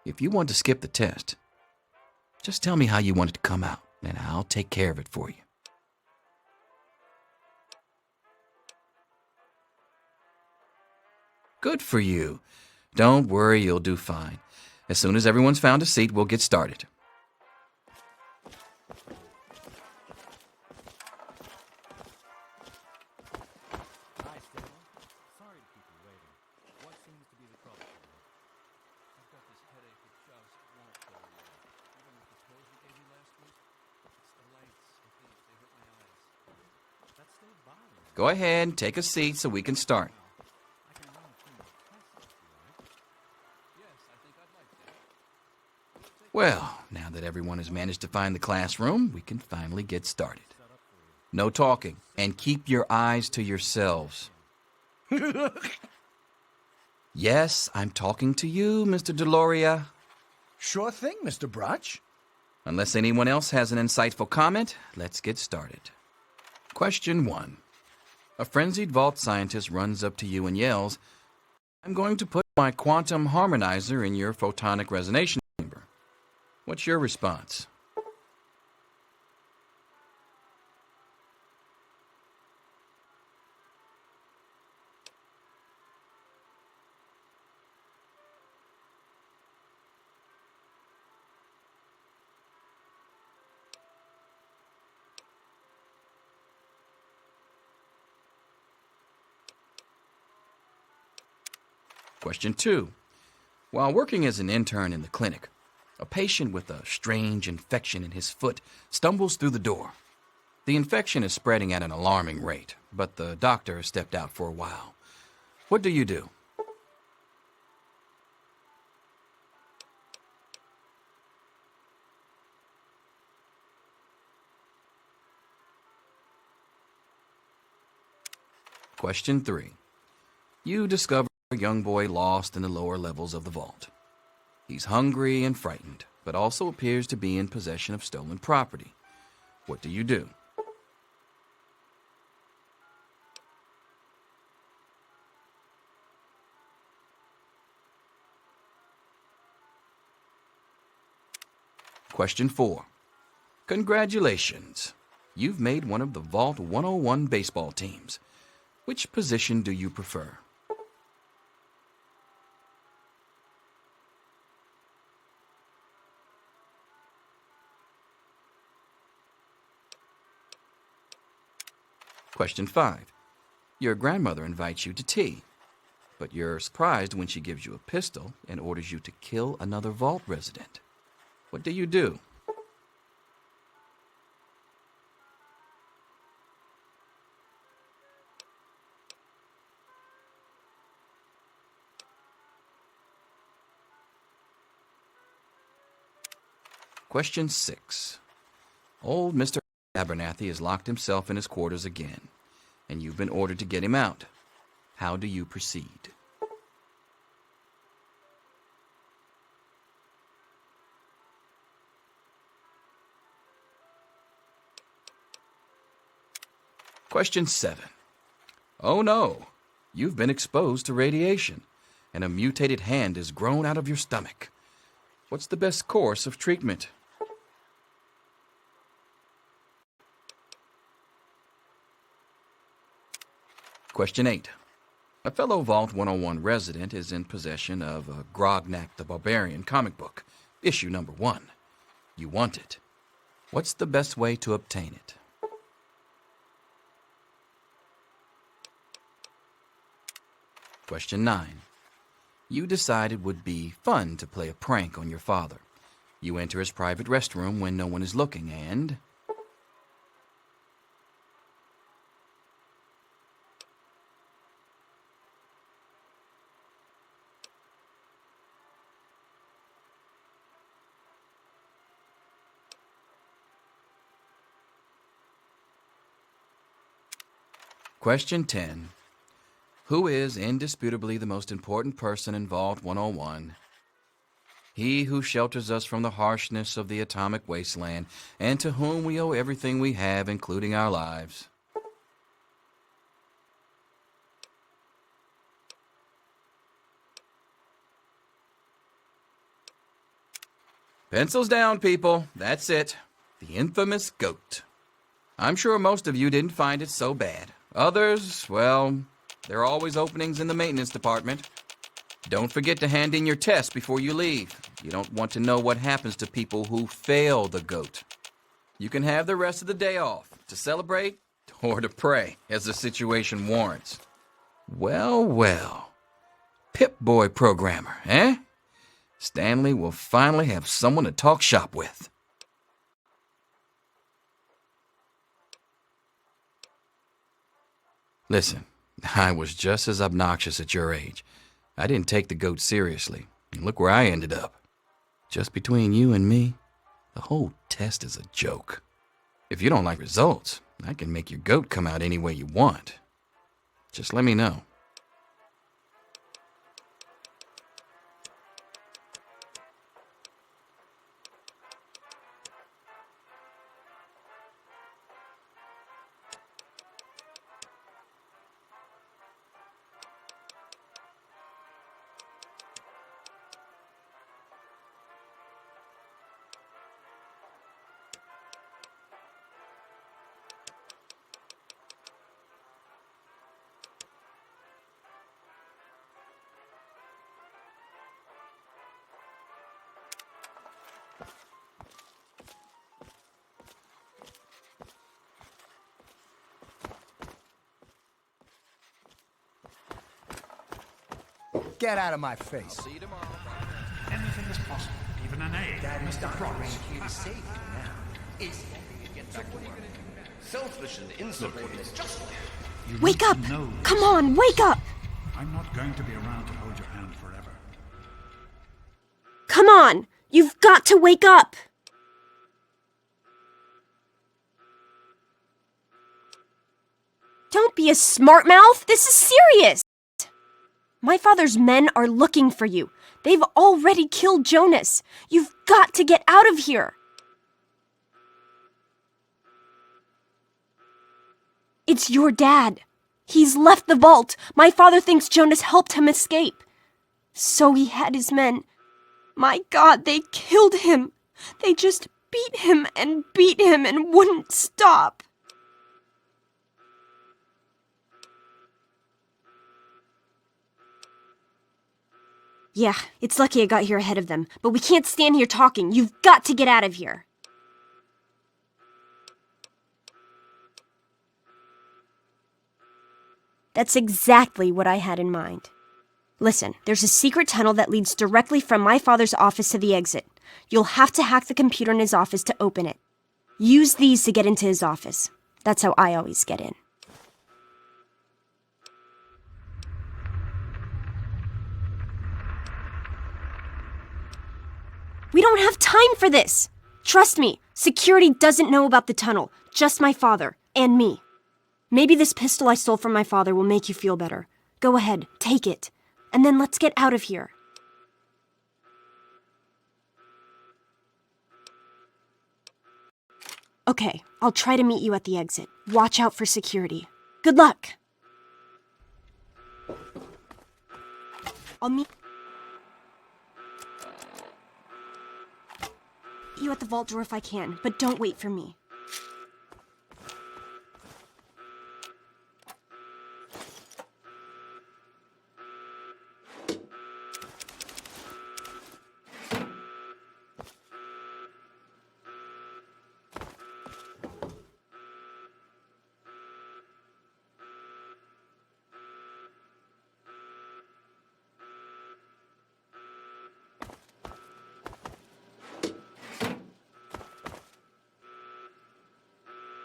If you want to skip the test, just tell me how you want it to come out, and I'll take care of it for you. Good for you. Don't worry, you'll do fine. As soon as everyone's found a seat, we'll get started. Hi, Stanley. Sorry to keep you waiting. What seems to be the trouble today? I've got this headache that just won't go away. Even with the pills you gave me last week, it's the lights. I think they hurt my eyes. That's still bothering me. Go ahead, take a seat so we can start. I can run through your tests if you like. Yes, I think I'd like that. Well, now that everyone has managed to find the classroom, we can finally get started. Set up for you. No talking, and keep your eyes to yourselves. Yes, I'm talking to you, Mr. Deloria. Sure thing, Mr. Broch. Unless anyone else has an insightful comment, let's get started. Question 1. A frenzied vault scientist runs up to you and yells, "I'm going to put my quantum harmonizer in your photonic resonance chamber." What's your response? Question 2. While working as an intern in the clinic, a patient with a strange infection in his foot stumbles through the door. The infection is spreading at an alarming rate, but the doctor has stepped out for a while. What do you do? Question 3. You discover a young boy lost in the lower levels of the vault. He's hungry and frightened, but also appears to be in possession of stolen property. What do you do? Question 4. Congratulations! You've made one of the Vault 101 baseball teams. Which position do you prefer? Question 5. Your grandmother invites you to tea, but you're surprised when she gives you a pistol and orders you to kill another vault resident. What do you do? Question 6. Old Mr. Abernathy has locked himself in his quarters again, and you've been ordered to get him out. How do you proceed? Question 7. Oh no, you've been exposed to radiation, and a mutated hand has grown out of your stomach. What's the best course of treatment? Question 8. A fellow Vault 101 resident is in possession of a Grognak the Barbarian comic book, issue number 1. You want it. What's the best way to obtain it? Question 9. You decide it would be fun to play a prank on your father. You enter his private restroom when no one is looking and... Question 10. Who is indisputably the most important person in Vault 101? He who shelters us from the harshness of the atomic wasteland, and to whom we owe everything we have, including our lives. Pencils down, people. That's it. The infamous goat. I'm sure most of you didn't find it so bad. Others, well, there are always openings in the maintenance department. Don't forget to hand in your test before you leave. You don't want to know what happens to people who fail the GOAT. You can have the rest of the day off to celebrate or to pray as the situation warrants. Well, well. Pip-Boy programmer, eh? Stanley will finally have someone to talk shop with. Listen, I was just as obnoxious at your age. I didn't take the GOAT seriously, and look where I ended up. Just between you and me, the whole test is a joke. If you don't like results, I can make your GOAT come out any way you want. Just let me know. Get out of my face. See you tomorrow. Anything is possible, even an A. Mr. Broch. Here to save you now. It's get back to work. Selfish and insubordinate, just like You Wake need to up! know Come this. on, wake up! I'm not going to be around to hold your hand forever. Come on! You've got to wake up! Don't be a smart mouth! This is serious! My father's men are looking for you. They've already killed Jonas. You've got to get out of here! It's your dad. He's left the vault. My father thinks Jonas helped him escape. So he had his men. My God, they killed him. They just beat him and wouldn't stop. Yeah, it's lucky I got here ahead of them, but we can't stand here talking. You've got to get out of here. That's exactly what I had in mind. Listen, there's a secret tunnel that leads directly from my father's office to the exit. You'll have to hack the computer in his office to open it. Use these to get into his office. That's how I always get in. We don't have time for this! Trust me, security doesn't know about the tunnel, just my father, and me. Maybe this pistol I stole from my father will make you feel better. Go ahead, take it, and then let's get out of here. Okay, I'll try to meet you at the exit. Watch out for security. Good luck! I'll meet you at the vault door if I can, but don't wait for me.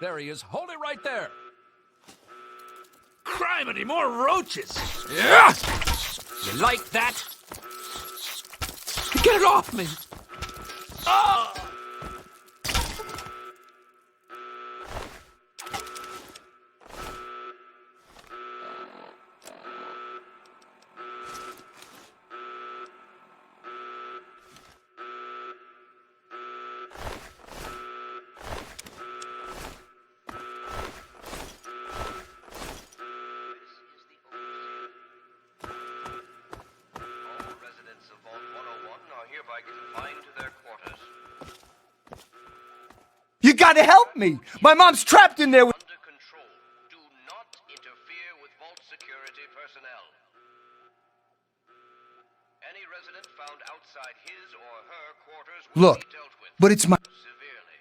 There he is. Hold it right there. Criminy, more roaches! Yeah! You like that? Get it off me! Ah! all residents of Vault 101 are hereby confined to their quarters. You gotta help me! My mom's trapped in there with... Under control. Do not interfere with vault security personnel. Any resident found outside his or her quarters will Look, be dealt with but it's my... severely.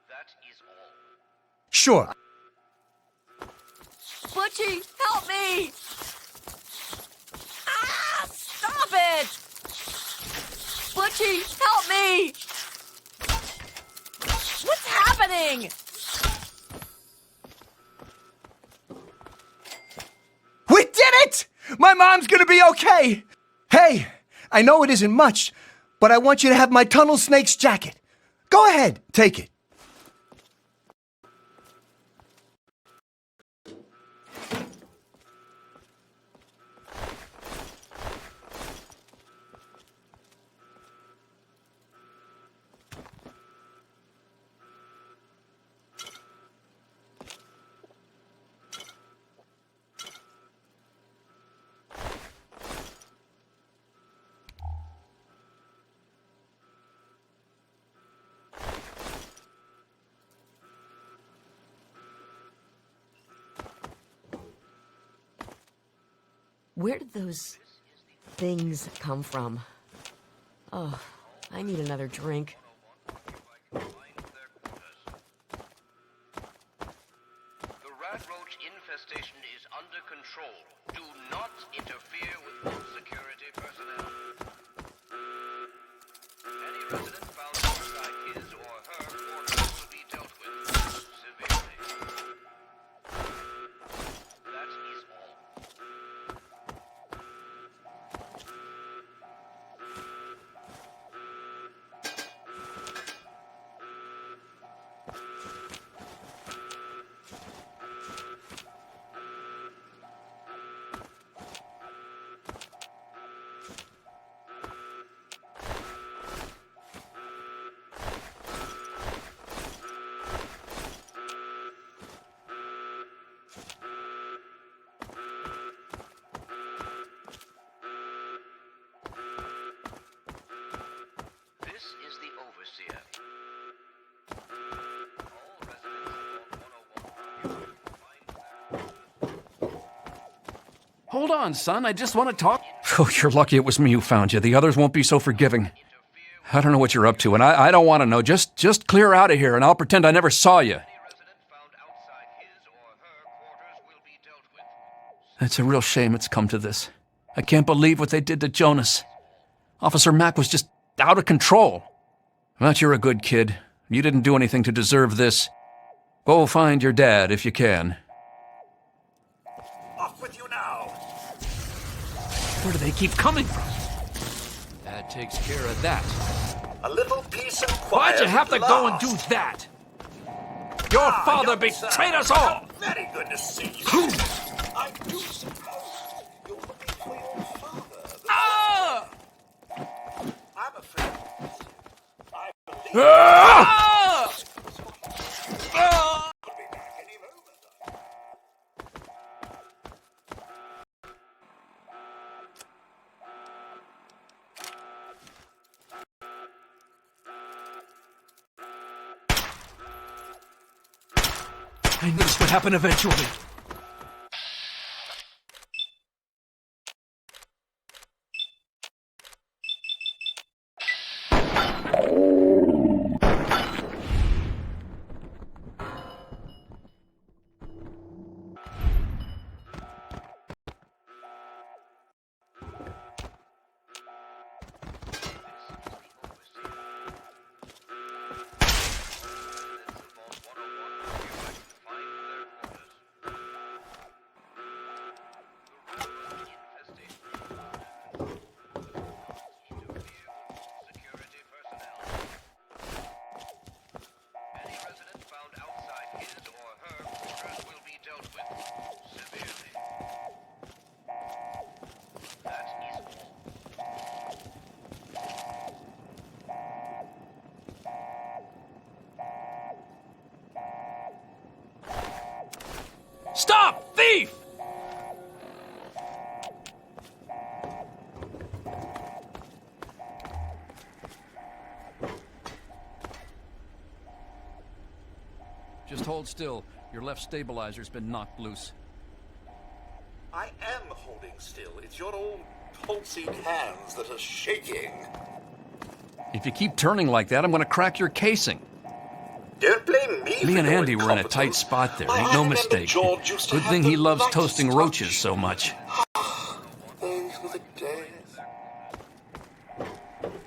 That is all. Sure. Butchie, help me! Ah! Stop it! Butchie, help me! What's happening? We did it! My mom's gonna be okay! Hey, I know it isn't much, but I want you to have my tunnel snake's jacket. Go ahead, take it. Where did those things come from? Oh, I need another drink. The radroach infestation is under control. Do not interfere with vault security personnel. Any resident found outside his or her quarters will be dealt with severely. That is all. This is the overseer. All residents of Vault 101 Hold on, son. I just want to talk. Oh, you're lucky it was me who found you. The others won't be so forgiving. I don't know what you're up to, and I don't want to know. Just clear out of here, and I'll pretend I never saw you. Any resident found outside his or her quarters will be dealt with. It's a real shame it's come to this. I can't believe what they did to Jonas. Officer Mack was just out of control. But you're a good kid. You didn't do anything to deserve this. Go find your dad if you can. Off with you now! Where do they keep coming from? That takes care of that. A little peace and quiet. Why'd you have to at go and do last. that? Your father young betrayed sir. us all! Very good to see you. I do suppose you're looking for your father. Ah! I'm afraid. I believe Ah! Ah! he'll be back any moment. I knew this would happen eventually. Residents of Vault 101 will be confined to their quarters. Just hold still. Your left stabilizer's been knocked loose. I am holding still. It's your old palsied hands that are shaking. If you keep turning like that, I'm gonna crack your casing. Don't blame me. Me and for your Andy were in a tight incompetence. spot there. I Ain't no remember mistake. George used to Good have thing the he loves lightest toasting touch. roaches so much. Those were the days.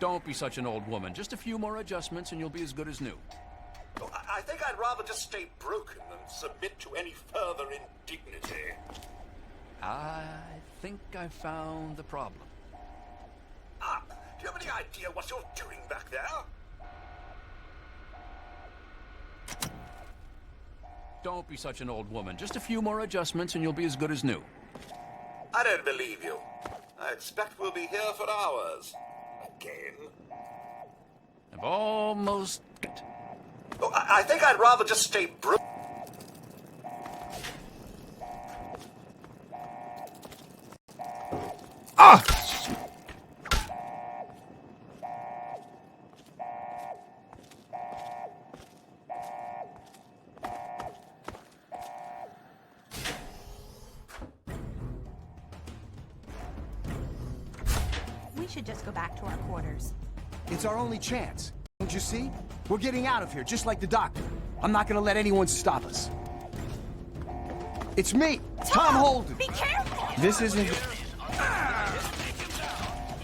Don't be such an old woman. Just a few more adjustments and you'll be as good as new. Oh, I think I'd rather just stay broken than submit to any further indignity. I think I found the problem. Ah, do you have any idea what you're doing back there? Don't be such an old woman. Just a few more adjustments and you'll be as good as new. I don't believe you. I expect we'll be here for hours. Again. I've almost got it. Oh, I think I'd rather just stay broken. Ah! We should just go back to our quarters. It's our only chance. Don't you see? We're getting out of here, just like the doctor. I'm not gonna let anyone stop us. It's me, Tom Holden. Be careful! This isn't...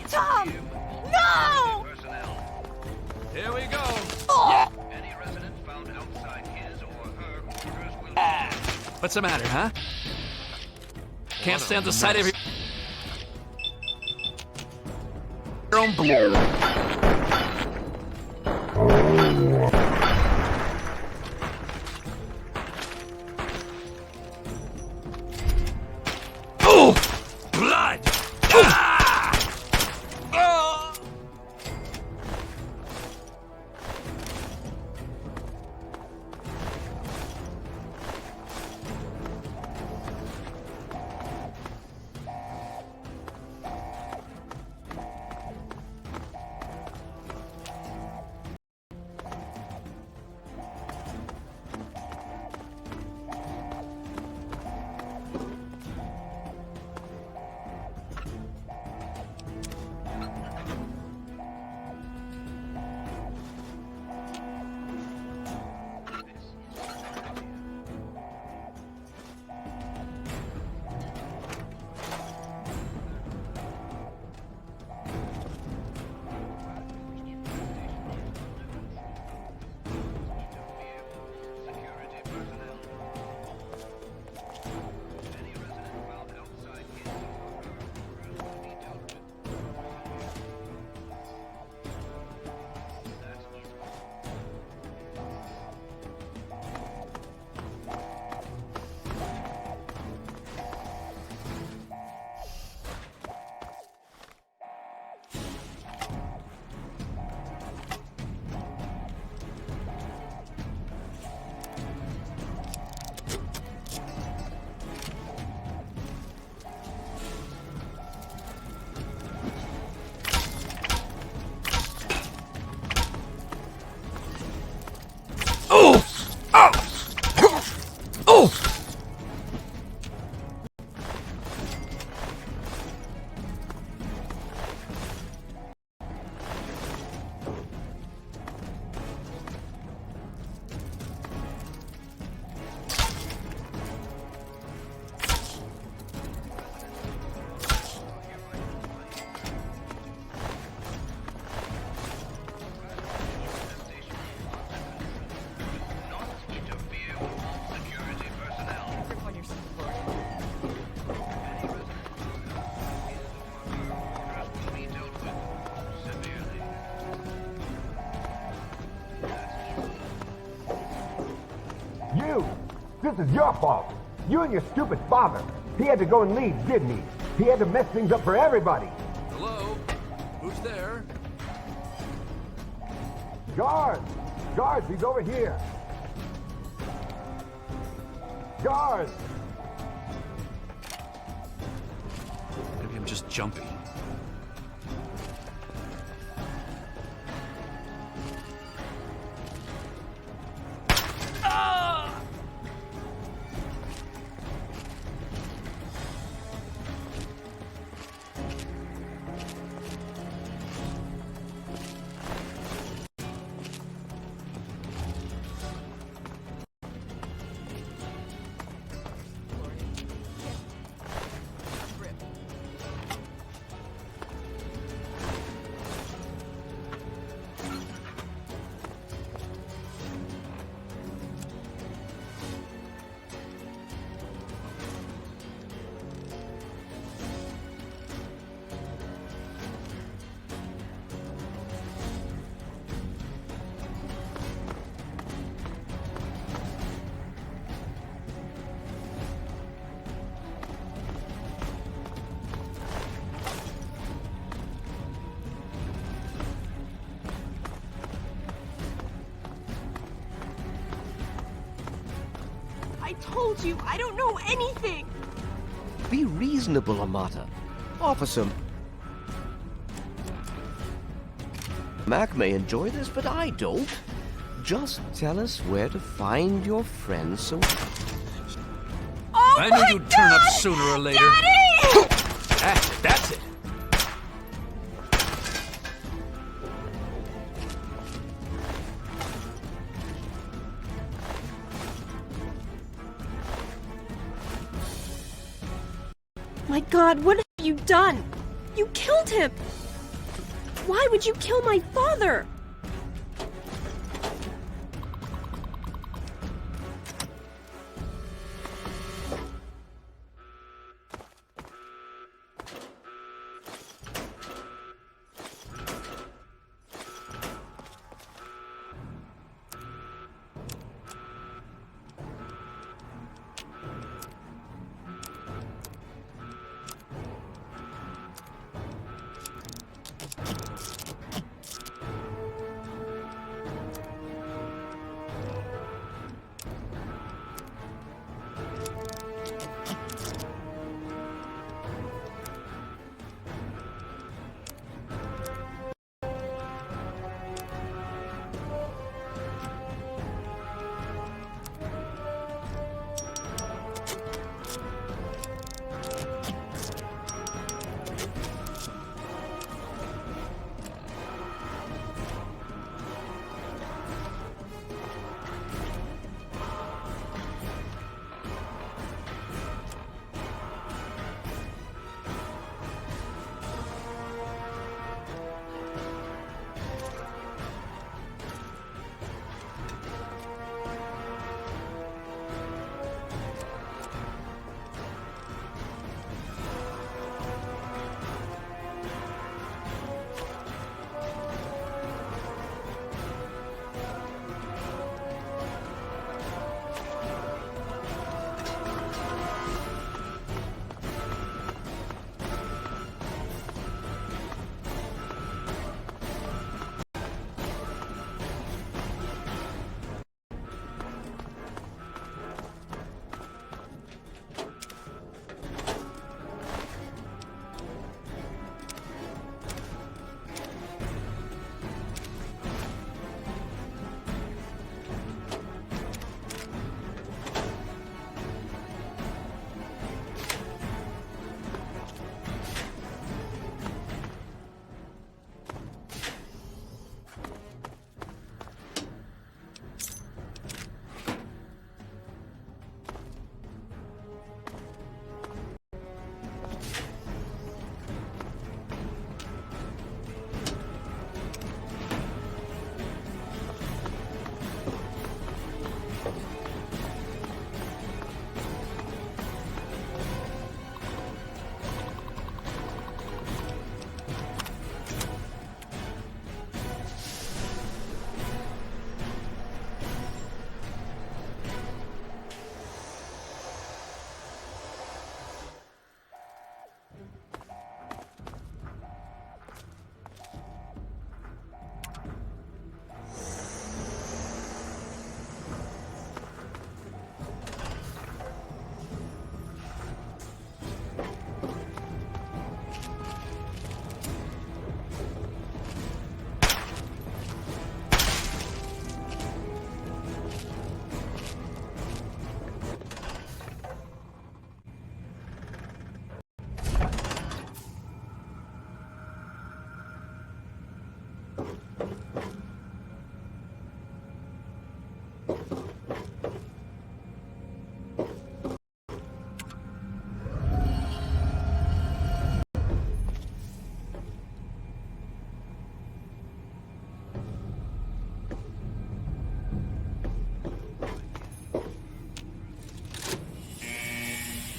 Tom! No! Personnel. Here we go. Any resident found outside his or her quarters will What's the matter, huh? Can't stand the sight of your own blood. Oh! Blood! Ah! Oh! Oh! Oh! Oh! interfere with all security personnel. Everyone you're support. Orders will be dealt with severely. You! This is your fault! You and your stupid father! He had to go and leave, didn't he? He had to mess things up for everybody! Hello? Who's there? Guards! Guards, he's over here! Guards! Maybe I'm just jumpy. Ah! told you, I don't know anything. Be reasonable, Amata. Officer Mac may enjoy this, but I don't. Just tell us where to find your friends so... Oh I my knew you'd turn up God! sooner or later. Daddy! That's it. My God, what have you done? You killed him! Why would you kill my father?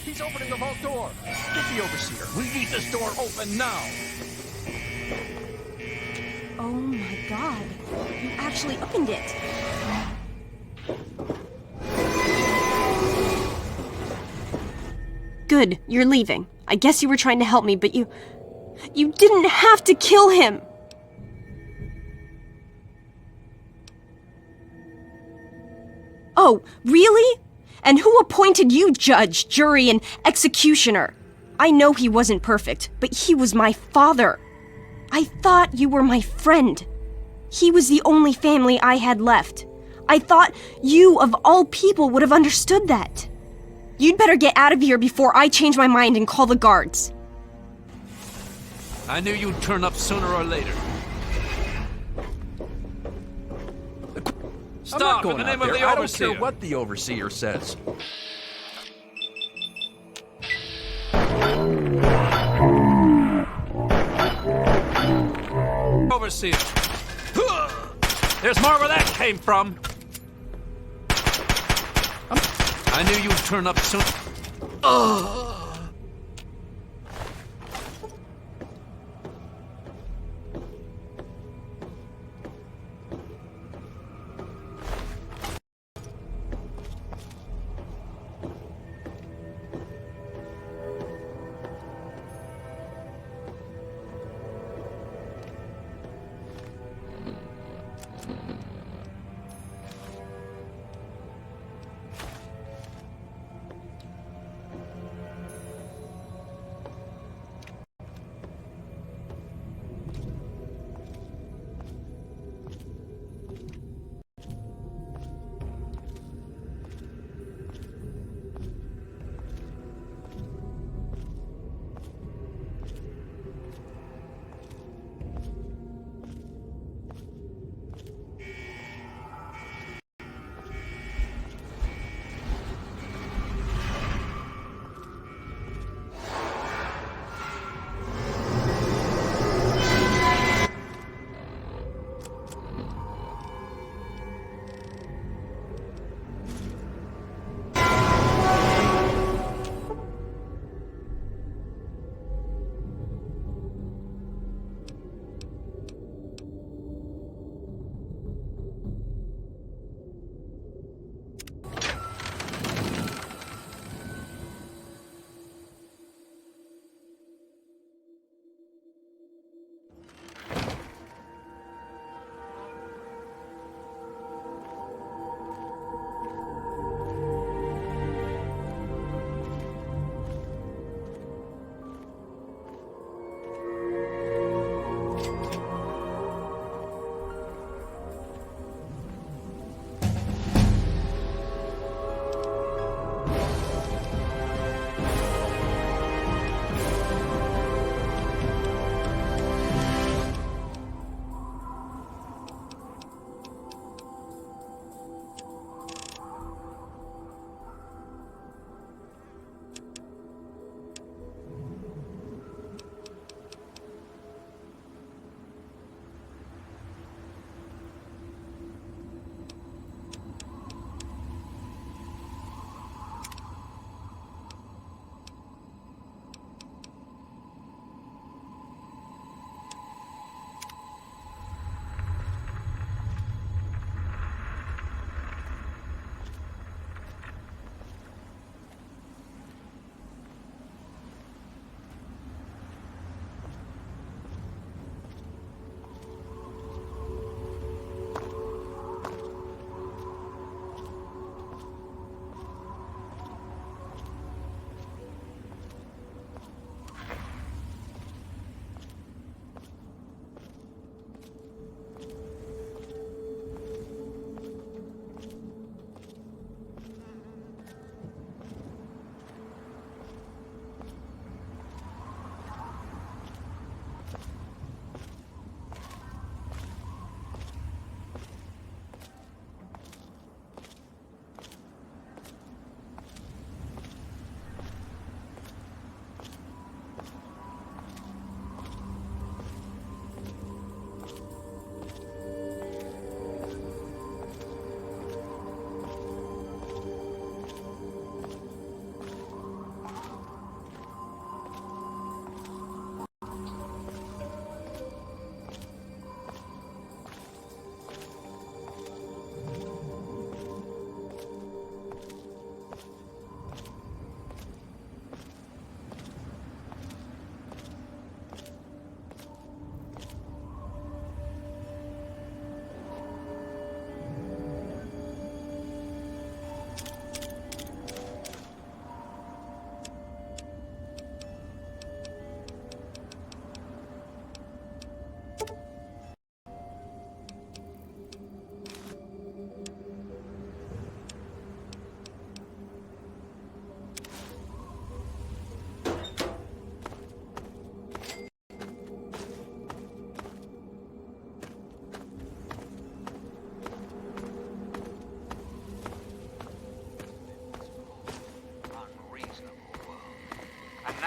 He's opening the vault door. Get the overseer. We need this door open now. Oh my God, you actually opened it. Good, you're leaving. I guess you were trying to help me, but you didn't have to kill him. Oh, really? And who appointed you judge, jury, and executioner? I know he wasn't perfect, but he was my father. I thought you were my friend. He was the only family I had left. I thought you, of all people, would have understood that. You'd better get out of here before I change my mind and call the guards. I knew you'd turn up sooner or later. I'm not Stop going in the name out of there. the I don't overseer. care what the overseer says. Overseer. There's more where that came from. I knew you'd turn up soon.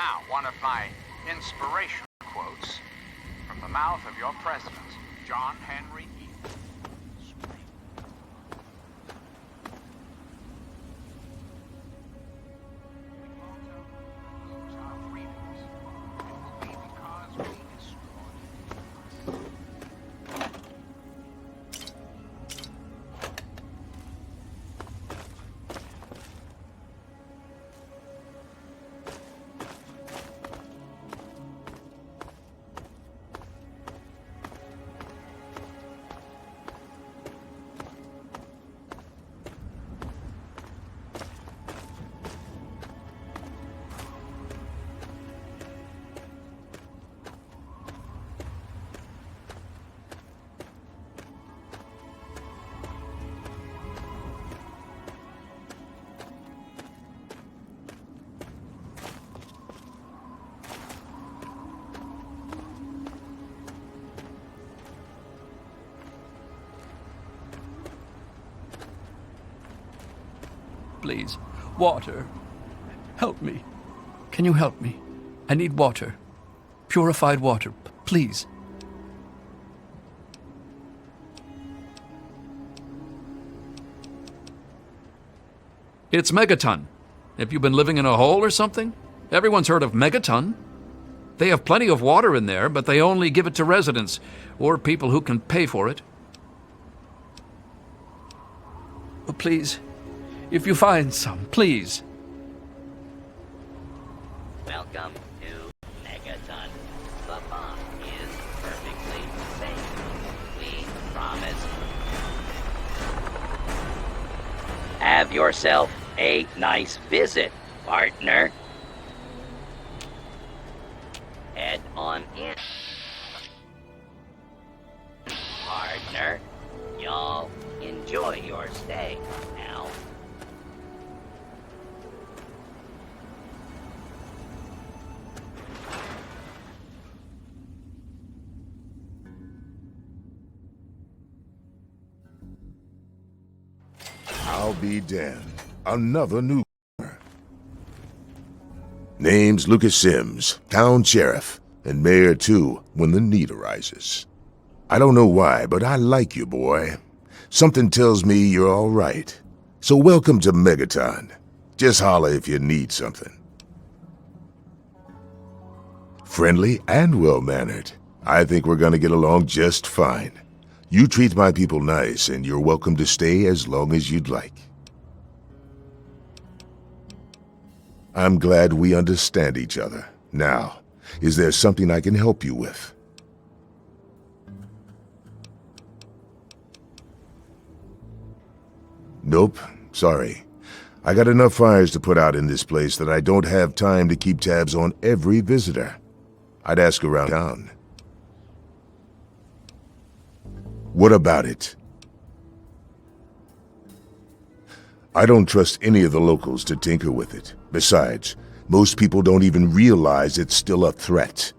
Now, one of my inspirational quotes from the mouth of your president, John Henry Eaton. Please, water. Help me. Can you help me? I need water. Purified water, please. It's Megaton. Have you been living in a hole or something? Everyone's heard of Megaton. They have plenty of water in there, but they only give it to residents or people who can pay for it. Oh, please, if you find some, please. Welcome to Megaton. The bomb is perfectly safe. We promise. Have yourself a nice visit, partner. Head on in. Partner, y'all enjoy your stay now. I'll be damned. Another newcomer. Name's Lucas Sims, town sheriff, and mayor too, when the need arises. I don't know why, but I like you, boy. Something tells me you're all right. So welcome to Megaton. Just holler if you need something. Friendly and well-mannered. I think we're gonna get along just fine. You treat my people nice, and you're welcome to stay as long as you'd like. I'm glad we understand each other. Now, is there something I can help you with? Nope, sorry. I got enough fires to put out in this place that I don't have time to keep tabs on every visitor. I'd ask around town. What about it? I don't trust any of the locals to tinker with it. Besides, most people don't even realize it's still a threat.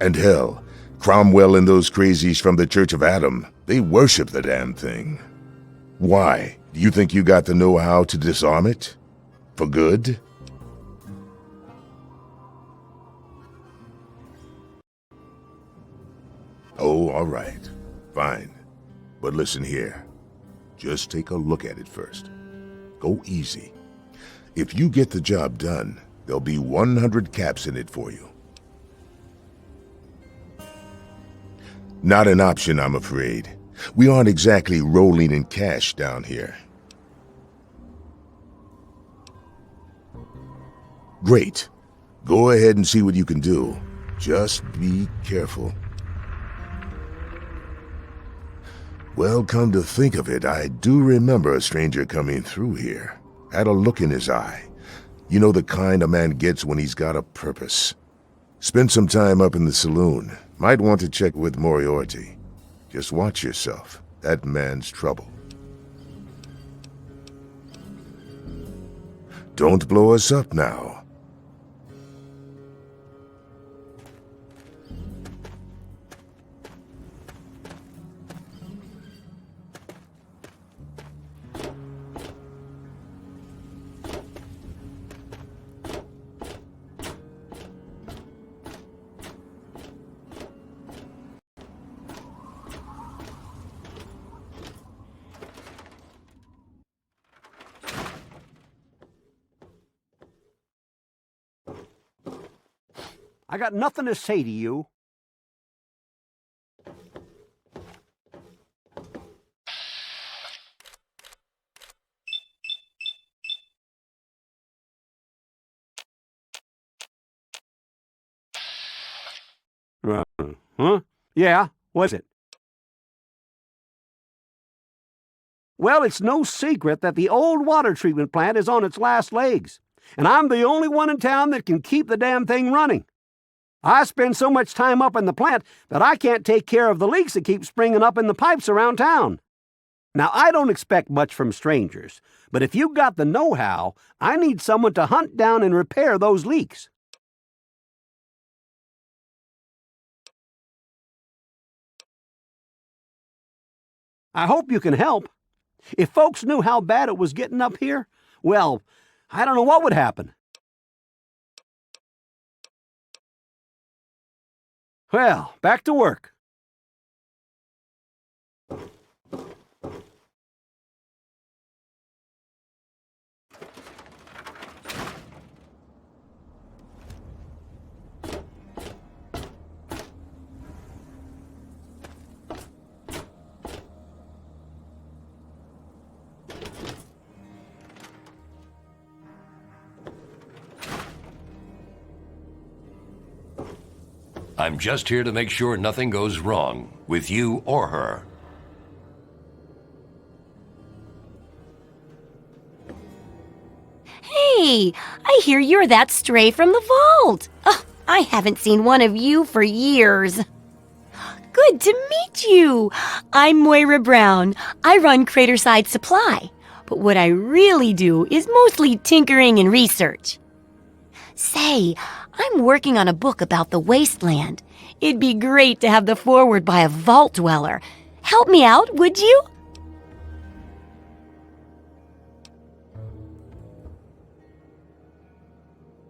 And hell, Cromwell and those crazies from the Church of Adam, they worship the damn thing. Why? Do you think you got the know-how to disarm it? For good? Oh, all right. Fine. But listen here. Just take a look at it first. Go easy. If you get the job done, there'll be 100 caps in it for you. Not an option, I'm afraid. We aren't exactly rolling in cash down here. Great. Go ahead and see what you can do. Just be careful. Well, come to think of it, I do remember a stranger coming through here. Had a look in his eye. You know, the kind a man gets when he's got a purpose. Spent some time up in the saloon. Might want to check with Moriarty. Just watch yourself. That man's trouble. Don't blow us up now. I got nothing to say to you. Huh? Yeah, what's it? Well, it's no secret that the old water treatment plant is on its last legs, and I'm the only one in town that can keep the damn thing running. I spend so much time up in the plant that I can't take care of the leaks that keep springing up in the pipes around town. Now, I don't expect much from strangers, but if you've got the know-how, I need someone to hunt down and repair those leaks. I hope you can help. If folks knew how bad it was getting up here, well, I don't know what would happen. Well, back to work. I'm just here to make sure nothing goes wrong with you or her. Hey, I hear you're that stray from the vault. Oh, I haven't seen one of you for years. Good to meet you. I'm Moira Brown. I run Craterside Supply, but what I really do is mostly tinkering and research. Say, I'm working on a book about the wasteland. It'd be great to have the foreword by a vault dweller. Help me out, would you?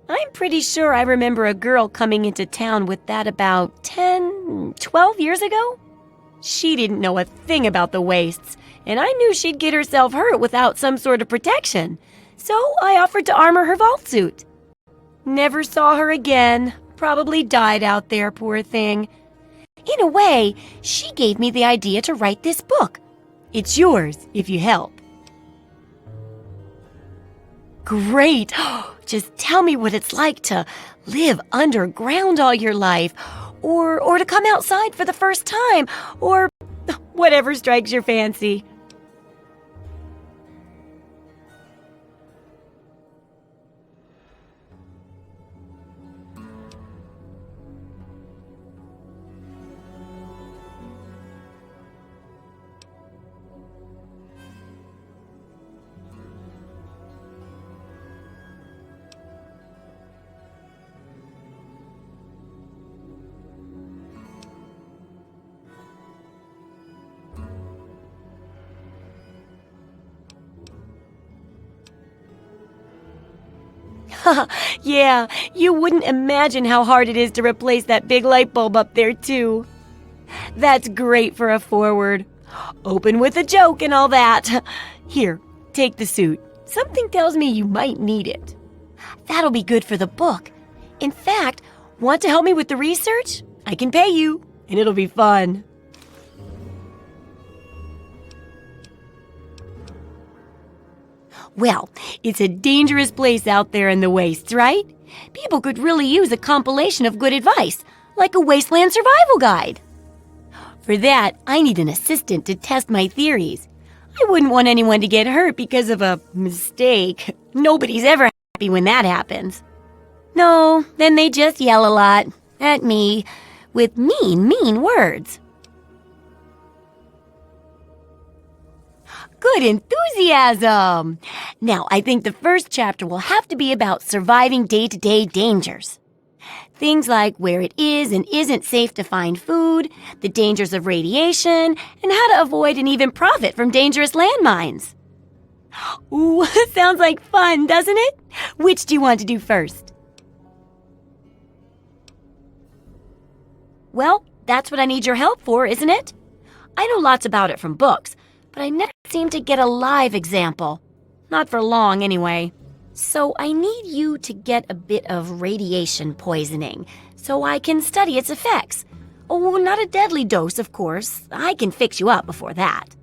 I'm pretty sure I remember a girl coming into town with that about 12 years ago. She didn't know a thing about the wastes, and I knew she'd get herself hurt without some sort of protection. So I offered to armor her vault suit. Never saw her again. Probably died out there, poor thing. In a way, she gave me the idea to write this book. It's yours if you help. Great! Just tell me what it's like to live underground all your life, or to come outside for the first time, or whatever strikes your fancy. Yeah, you wouldn't imagine how hard it is to replace that big light bulb up there, too. That's great for a forward. Open with a joke and all that. Here, take the suit. Something tells me you might need it. That'll be good for the book. In fact, want to help me with the research? I can pay you, and it'll be fun. Well, it's a dangerous place out there in the wastes, right? People could really use a compilation of good advice, like a wasteland survival guide. For that, I need an assistant to test my theories. I wouldn't want anyone to get hurt because of a mistake. Nobody's ever happy when that happens. No, then they just yell a lot at me with mean words. Good enthusiasm! Now, I think the first chapter will have to be about surviving day-to-day dangers. Things like where it is and isn't safe to find food, the dangers of radiation, and how to avoid and even profit from dangerous landmines. Ooh, sounds like fun, doesn't it? Which do you want to do first? Well, that's what I need your help for, isn't it? I know lots about it from books, but I never seem to get a live example. Not for long, anyway. So I need you to get a bit of radiation poisoning, so I can study its effects. Oh, not a deadly dose, of course. I can fix you up before that.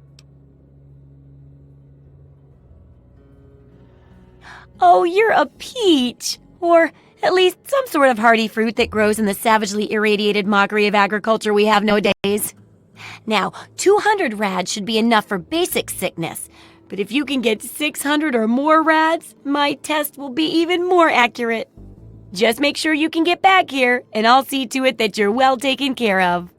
Oh, you're a peach! Or at least some sort of hardy fruit that grows in the savagely irradiated mockery of agriculture we have nowadays. Now, 200 rads should be enough for basic sickness, but if you can get 600 or more rads, my test will be even more accurate. Just make sure you can get back here, and I'll see to it that you're well taken care of.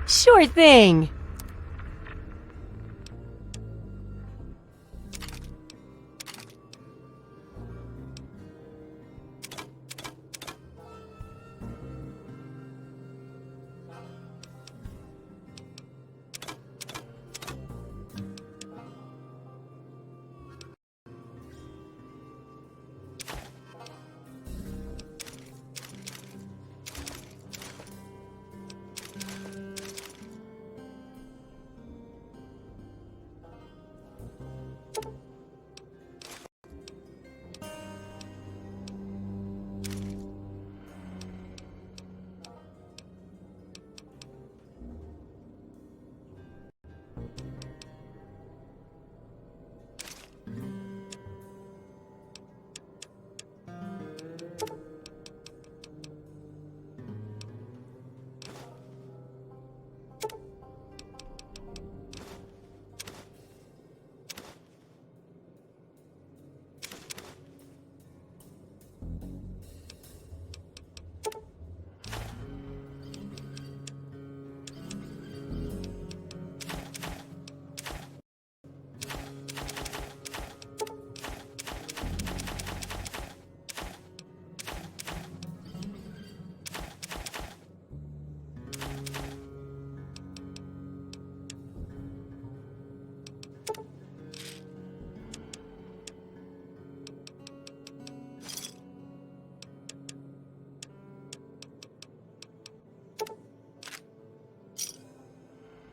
Sure thing.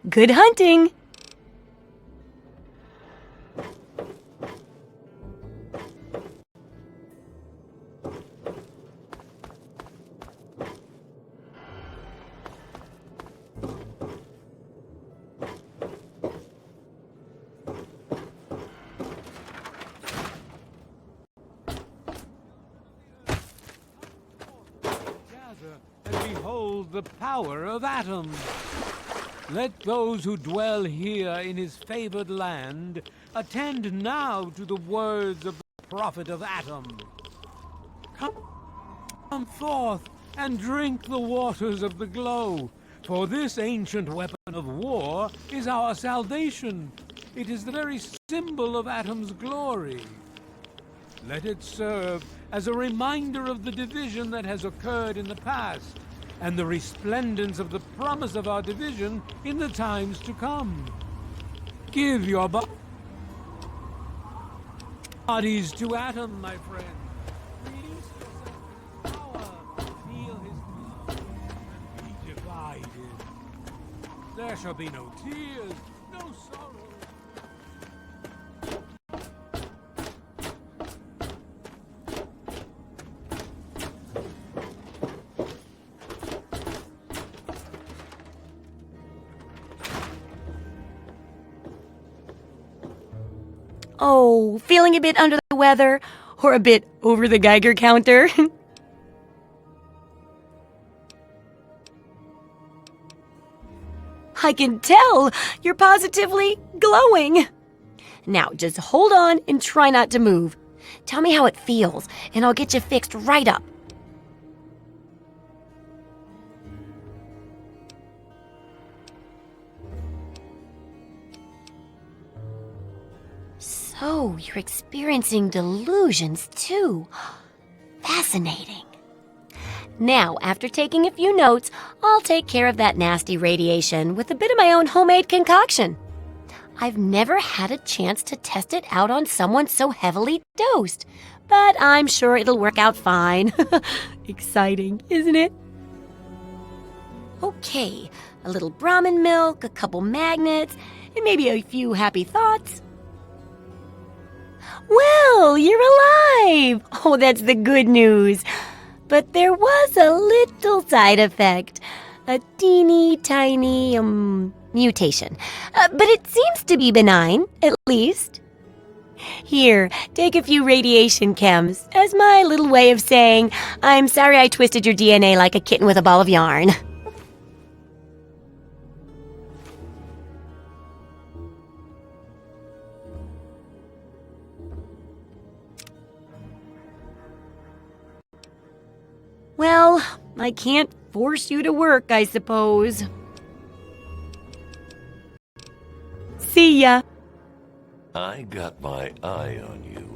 Good hunting! Gather and behold the power of atoms. Let those who dwell here in his favored land attend now to the words of the prophet of Atom. Come forth and drink the waters of the glow, for this ancient weapon of war is our salvation. It is the very symbol of Atom's glory. Let it serve as a reminder of the division that has occurred in the past, and the resplendence of the promise of our division in the times to come. Give your bodies to Atom, my friend. Release yourself with power. Feel his love and be divided. There shall be no tears, no sorrow. Oh, feeling a bit under the weather? Or a bit over the Geiger counter? I can tell! You're positively glowing! Now, just hold on and try not to move. Tell me how it feels, and I'll get you fixed right up. So, you're experiencing delusions too. Fascinating. Now, after taking a few notes, I'll take care of that nasty radiation with a bit of my own homemade concoction. I've never had a chance to test it out on someone so heavily dosed, but I'm sure it'll work out fine. Exciting, isn't it? Okay, a little Brahmin milk, a couple magnets, and maybe a few happy thoughts. Well, you're alive! Oh, that's the good news. But there was a little side effect. A teeny tiny, mutation. But it seems to be benign, at least. Here, take a few radiation chems as my little way of saying, I'm sorry I twisted your DNA like a kitten with a ball of yarn. Well, I can't force you to work, I suppose. See ya. I got my eye on you.